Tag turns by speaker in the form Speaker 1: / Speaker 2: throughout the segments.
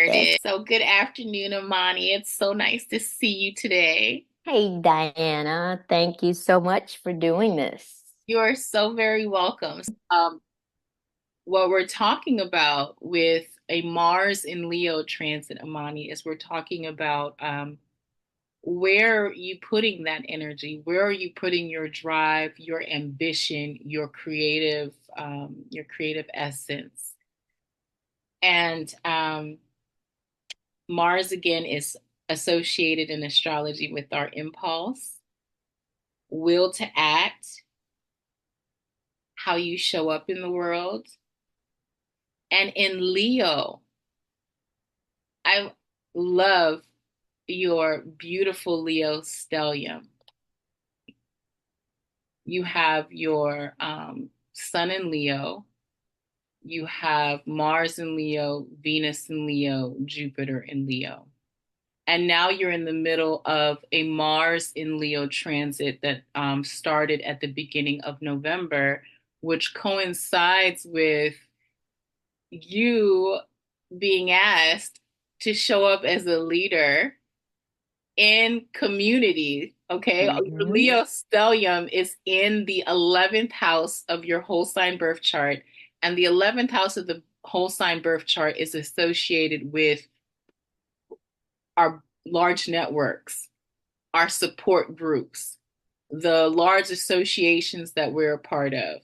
Speaker 1: Yes.
Speaker 2: started. So good afternoon, Imani. It's so nice to see you today.
Speaker 1: Hey, Diana. Thank you so much for doing this.
Speaker 2: You're so very welcome. What we're talking about with a Mars in Leo transit, Imani, is we're talking about where are you putting that energy? Where are you putting your drive, your ambition, your creative essence? And Mars again is associated in astrology with our impulse, will to act, how you show up in the world. And in Leo, I love your beautiful Leo stellium. You have your Sun in Leo, you have Mars in Leo, Venus in Leo, Jupiter in Leo. And now you're in the middle of a Mars in Leo transit that started at the beginning of November, which coincides with you being asked to show up as a leader in community. Okay. Your
Speaker 1: Hmm.
Speaker 2: Leo stellium is in the 11th house of your whole sign birth chart. And the 11th house of the whole sign birth chart is associated with our large networks, our support groups, the large associations that we're a part of.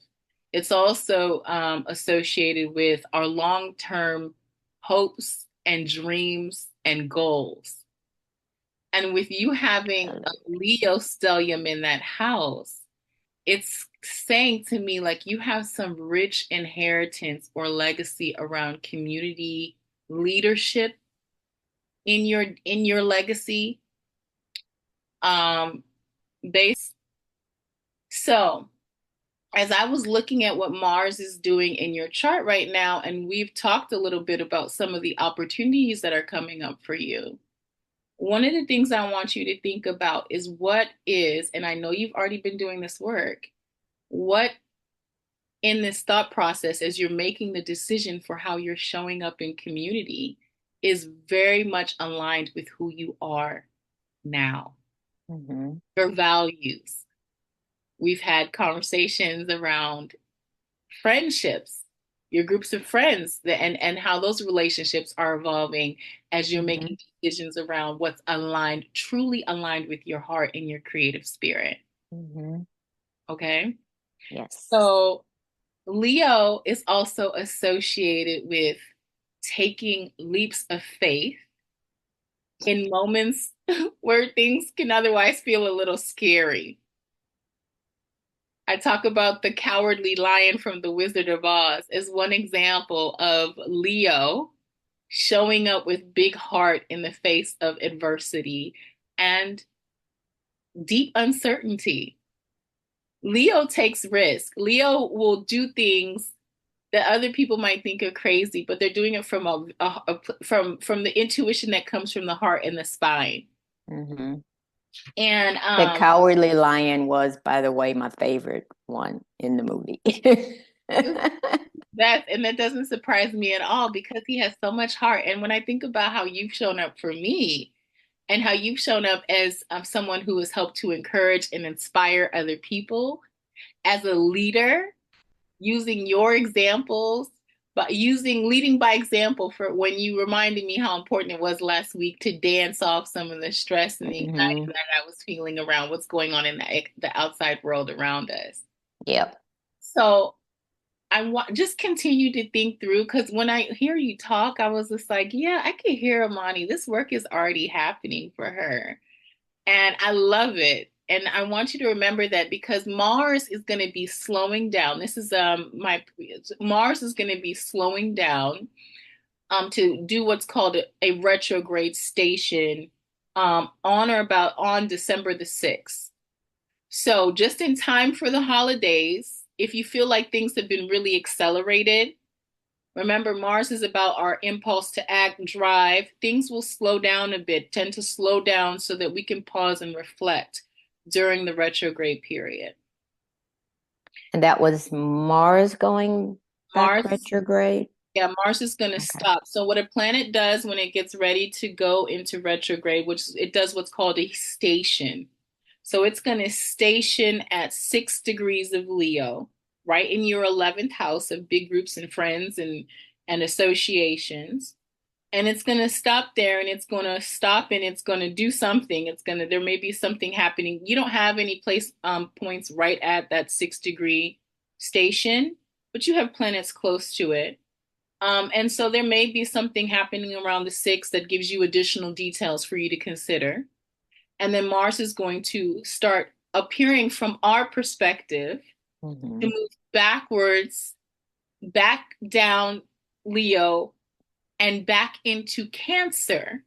Speaker 2: It's also associated with our long term hopes and dreams and goals. And with you having a Leo stellium in that house, it's saying to me like you have some rich inheritance or legacy around community leadership in your legacy base. So as I was looking at what Mars is doing in your chart right now, and we've talked a little bit about some of the opportunities that are coming up for you. One of the things I want you to think about is what is, and I know you've already been doing this work, what in this thought process as you're making the decision for how you're showing up in community is very much aligned with who you are now,
Speaker 1: Hmm.
Speaker 2: your values. We've had conversations around friendships, your groups of friends, and how those relationships are evolving as you're
Speaker 1: Hmm.
Speaker 2: making decisions around what's aligned, truly aligned with your heart and your creative spirit.
Speaker 1: Hmm.
Speaker 2: Okay.
Speaker 1: Yes.
Speaker 2: So Leo is also associated with taking leaps of faith in moments where things can otherwise feel a little scary. I talk about the cowardly lion from The Wizard of Oz as one example of Leo showing up with big heart in the face of adversity and deep uncertainty. Leo takes risk. Leo will do things that other people might think are crazy, but they're doing it from from the intuition that comes from the heart and the spine.
Speaker 1: Hmm.
Speaker 2: And
Speaker 1: The Cowardly Lion was, by the way, my favorite one in the movie.
Speaker 2: that doesn't surprise me at all because he has so much heart. And when I think about how you've shown up for me and how you've shown up as someone who has helped to encourage and inspire other people as a leader, using your examples, but using leading by example for when you reminded me how important it was last week to dance off some of the stress and the anxiety
Speaker 1: Hmm.
Speaker 2: that I was feeling around what's going on in the outside world around us.
Speaker 1: Yep.
Speaker 2: So I want just continue to think through because when I hear you talk, I was just like, yeah, I can hear Imani. This work is already happening for her. And I love it. And I want you to remember that because Mars is going to be slowing down. This is my Mars is going to be slowing down to do what's called a retrograde station on or about on December the 6th. So just in time for the holidays, if you feel like things have been really accelerated, remember, Mars is about our impulse to act, drive. Things will slow down a bit, tend to slow down so that we can pause and reflect during the retrograde period.
Speaker 1: And that was Mars going back
Speaker 2: Mars,
Speaker 1: retrograde.
Speaker 2: Yeah, Mars is going to
Speaker 1: Okay.
Speaker 2: stop. So what a planet does when it gets ready to go into retrograde, which it does what's called a station. So it's going to station at 6 degrees of Leo, right in your 11th house of big groups and friends and associations. And it's going to stop there and it's going to stop and it's going to do something. There may be something happening. You don't have any place points right at that 6 degree station, but you have planets close to it. And so there may be something happening around the 6 that gives you additional details for you to consider. And then Mars is going to start appearing from our perspective to
Speaker 1: Mm-hmm.
Speaker 2: move backwards, back down Leo, and back into Cancer,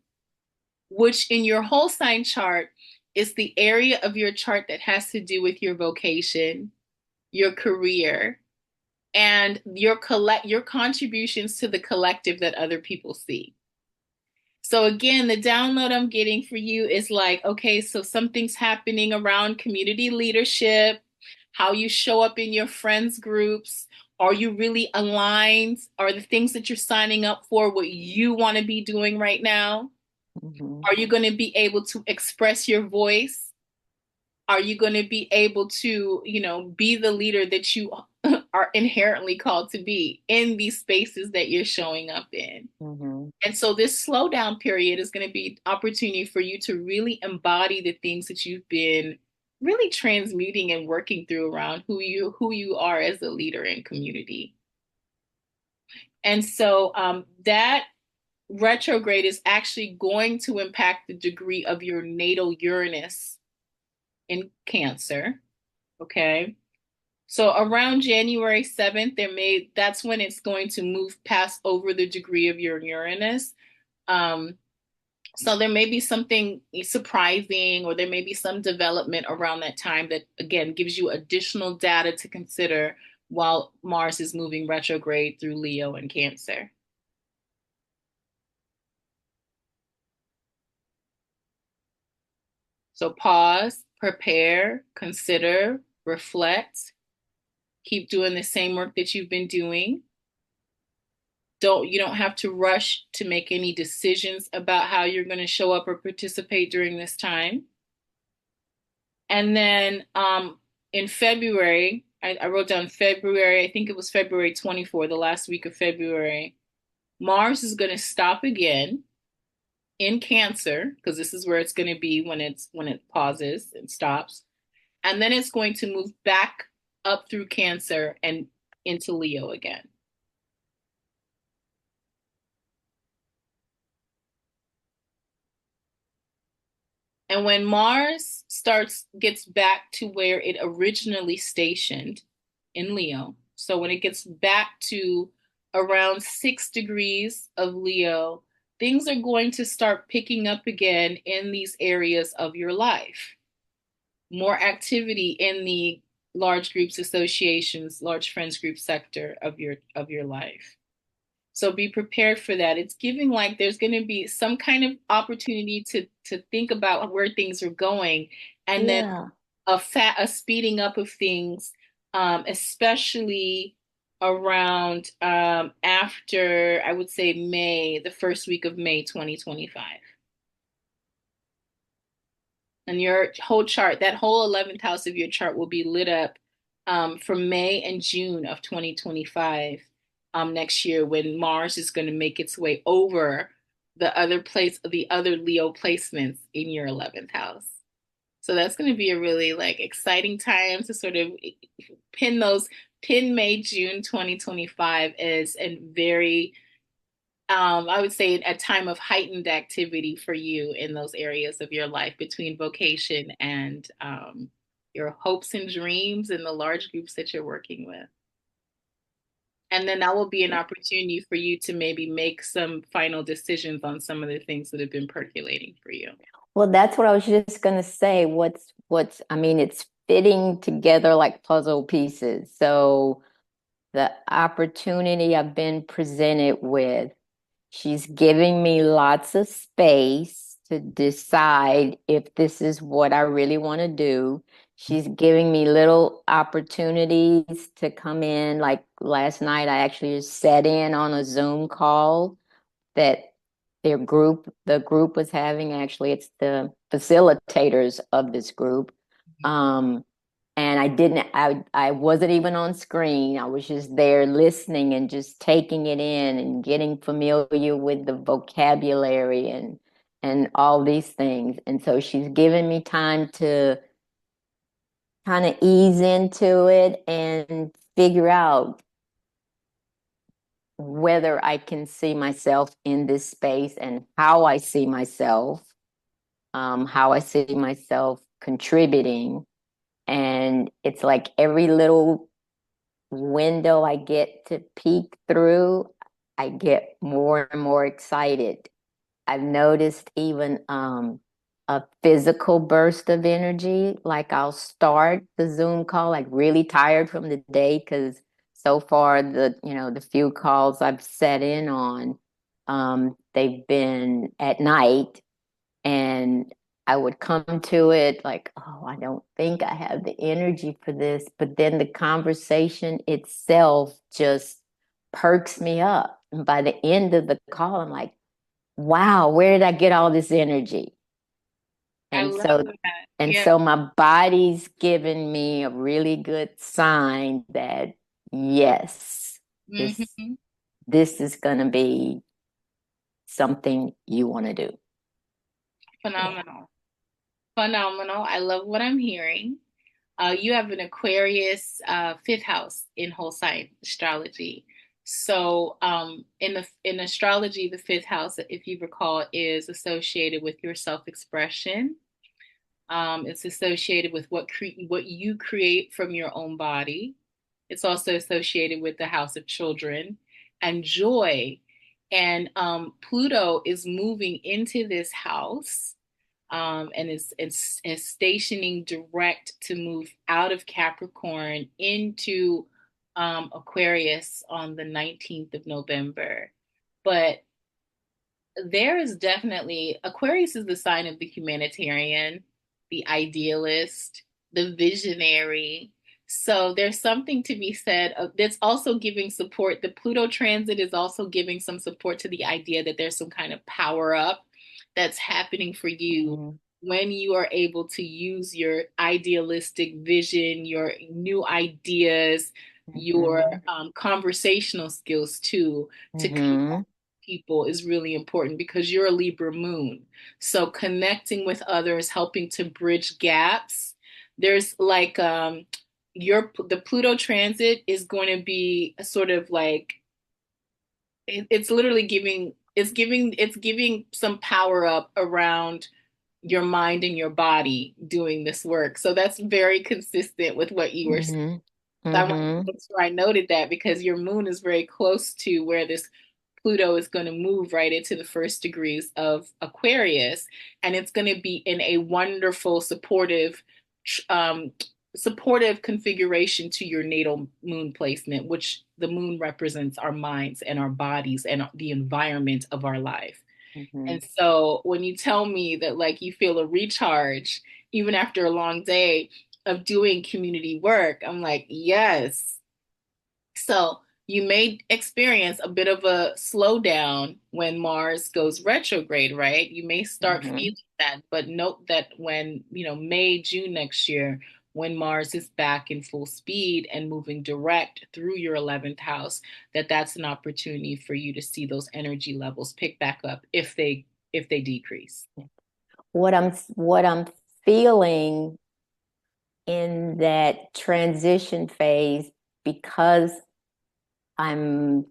Speaker 2: which in your whole sign chart is the area of your chart that has to do with your vocation, your career, and your contributions to the collective that other people see. So again, the download I'm getting for you is like, okay, so something's happening around community leadership, how you show up in your friends groups. Are you really aligned? Are the things that you're signing up for what you want to be doing right now?
Speaker 1: Mm-hmm.
Speaker 2: Are you going to be able to express your voice? Are you going to be able to, be the leader that you are inherently called to be in these spaces that you're showing up in?
Speaker 1: Mm-hmm.
Speaker 2: And so this slowdown period is going to be opportunity for you to really embody the things that you've been really transmuting and working through around who you are as a leader in community. And so that retrograde is actually going to impact the degree of your natal Uranus in Cancer. Okay. So around January 7th, that's when it's going to move past over the degree of your Uranus. Um, so there may be something surprising, or there may be some development around that time that, again, gives you additional data to consider while Mars is moving retrograde through Leo and Cancer. So pause, prepare, consider, reflect, keep doing the same work that you've been doing. You don't have to rush to make any decisions about how you're going to show up or participate during this time. And then in February, I wrote down February, I think it was February 24, the last week of February. Mars is going to stop again in Cancer, because this is where it's going to be when it pauses and stops. And then it's going to move back up through Cancer and into Leo again. And when Mars gets back to where it originally stationed in Leo, so when it gets back to around 6 degrees of Leo, things are going to start picking up again in these areas of your life. More activity in the large groups, associations, large friends group sector of your life. So be prepared for that. It's giving like there's going to be some kind of opportunity to think about where things are going, and then
Speaker 1: Yeah.
Speaker 2: a speeding up of things, especially around after, I would say, the first week of May 2025. And your whole chart, that whole 11th house of your chart will be lit up from May and June of 2025 next year, when Mars is going to make its way over the other Leo placements in your 11th house. So that's going to be a really like exciting time to sort of pin May, June 2025 as a very I would say a time of heightened activity for you in those areas of your life between vocation and your hopes and dreams and the large groups that you're working with. And then that will be an opportunity for you to maybe make some final decisions on some of the things that have been percolating for you.
Speaker 1: Well, that's what I was just gonna say. I mean, it's fitting together like puzzle pieces. So the opportunity I've been presented with, she's giving me lots of space to decide if this is what I really want to do. She's giving me little opportunities to come in. Like last night, I actually just sat in on a Zoom call that the group was having. Actually, it's the facilitators of this group. Um, and I wasn't even on screen. I was just there listening and just taking it in and getting familiar with the vocabulary and all these things. And so she's given me time to kind of ease into it and figure out whether I can see myself in this space and how I see myself contributing. And it's like every little window I get to peek through, I get more and more excited. I've noticed even a physical burst of energy. Like I'll start the Zoom call like really tired from the day because so far the few calls I've set in on, they've been at night, and I would come to it like, oh, I don't think I have the energy for this. But then the conversation itself just perks me up. And by the end of the call, I'm like, wow, where did I get all this energy?
Speaker 2: I
Speaker 1: And
Speaker 2: love
Speaker 1: so
Speaker 2: that.
Speaker 1: and
Speaker 2: Yeah.
Speaker 1: so my body's giving me a really good sign that yes, this
Speaker 2: Hmm.
Speaker 1: this is gonna be something you want to do. Yeah.
Speaker 2: Phenomenal. Phenomenal. I love what I'm hearing. You have an Aquarius fifth house in whole sign astrology. So in astrology, the fifth house, if you recall, is associated with your self-expression. It's associated with what you create from your own body. It's also associated with the house of children and joy. And Pluto is moving into this house, and is stationing direct to move out of Capricorn into Aquarius on the 19th of November. But there is definitely Aquarius is the sign of the humanitarian, the idealist, the visionary. So there's something to be said of that's also giving support. The Pluto transit is also giving some support to the idea that there's some kind of power up that's happening for you
Speaker 1: Mhm.
Speaker 2: when you are able to use your idealistic vision, your new ideas, your
Speaker 1: Mhm.
Speaker 2: conversational skills too, to
Speaker 1: Mhm.
Speaker 2: people is really important because you're a Libra moon. So connecting with others, helping to bridge gaps. There's like the Pluto transit is going to be a sort of like it's literally giving some power up around your mind and your body doing this work. So that's very consistent with what you were saying.
Speaker 1: Mhm.
Speaker 2: So I want
Speaker 1: Mhm.
Speaker 2: to make sure I noted that because your moon is very close to where this Pluto is going to move right into the first degrees of Aquarius, and it's going to be in a wonderful, um, supportive configuration to your natal moon placement, which the moon represents our minds and our bodies and the environment of our life.
Speaker 1: Mhm.
Speaker 2: And so when you tell me that like you feel a recharge even after a long day of doing community work, I'm like, yes, so you may experience a bit of a slowdown when Mars goes retrograde, right? You may start feeling
Speaker 1: Mhm.
Speaker 2: that, but note that when, May, June next year, when Mars is back in full speed and moving direct through your 11th house, that's an opportunity for you to see those energy levels pick back up if they decrease.
Speaker 1: What I'm feeling in that transition phase, because I'm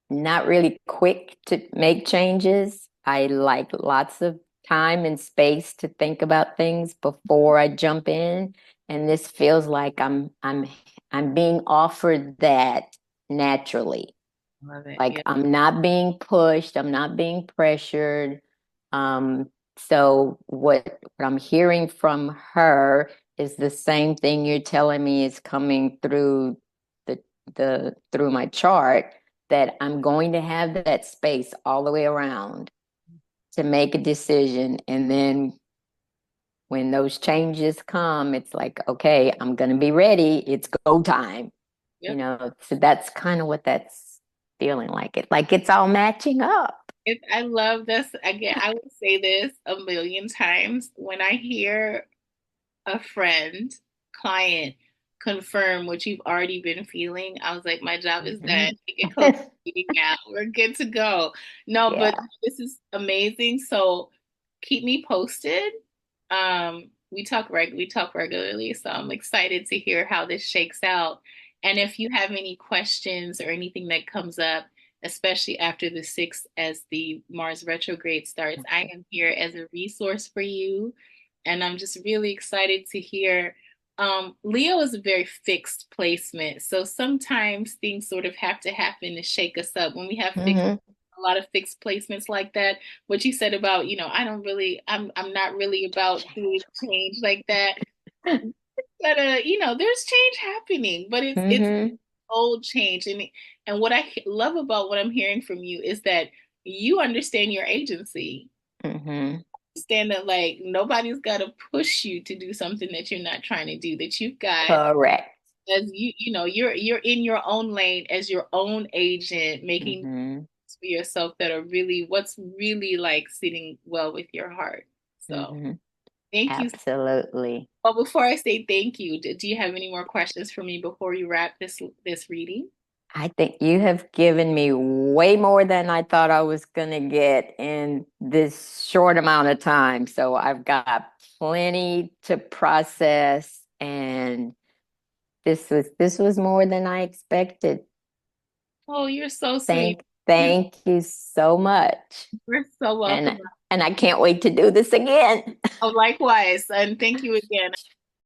Speaker 1: not really quick to make changes. I like lots of time and space to think about things before I jump in. And this feels like I'm being offered that naturally.
Speaker 2: Love it.
Speaker 1: Like
Speaker 2: Yeah.
Speaker 1: I'm not being pushed, I'm not being pressured. So what I'm hearing from her is the same thing you're telling me is coming through the through my chart, that I'm going to have that space all the way around to make a decision, and then when those changes come, it's like, okay, I'm going to be ready. It's go time.
Speaker 2: Yep.
Speaker 1: So that's kind of what that's feeling like. Like it's all matching up.
Speaker 2: I love this. Again, I will say this a million times when I hear a friend, client confirm what you've already been feeling. I was like, my job is done.
Speaker 1: Mhm.
Speaker 2: Get close to meeting out. We're good to go. No, but
Speaker 1: Yeah.
Speaker 2: this is amazing. So keep me posted. We talk regularly, so I'm excited to hear how this shakes out. And if you have any questions or anything that comes up, especially after the 6th as the Mars retrograde starts, I am here as a resource for you. And I'm just really excited to hear. Leo is a very fixed placement. So sometimes things sort of have to happen to shake us up. When we have
Speaker 1: Hmm.
Speaker 2: a lot of fixed placements like that, what you said about, I'm not really about doing change like that. But there's change happening, but it's
Speaker 1: Hmm.
Speaker 2: old change. And what I love about what I'm hearing from you is that you understand your agency.
Speaker 1: Hmm.
Speaker 2: Understand that like nobody's got to push you to do something that you're not trying to do, that you've got
Speaker 1: Correct.
Speaker 2: as you're in your own lane as your own agent, making
Speaker 1: Hmm.
Speaker 2: for yourself that are really what's really like sitting well with your heart. So
Speaker 1: Hmm.
Speaker 2: thank you.
Speaker 1: Absolutely.
Speaker 2: Well, before I say thank you, do you have any more questions for me before you wrap this reading?
Speaker 1: I think you have given me way more than I thought I was going to get in this short amount of time. So I've got plenty to process, and this was more than I expected.
Speaker 2: Oh, you're so sweet.
Speaker 1: Thank you so much.
Speaker 2: You're so welcome.
Speaker 1: And and I can't wait to do this again.
Speaker 2: Oh, likewise, and thank you again.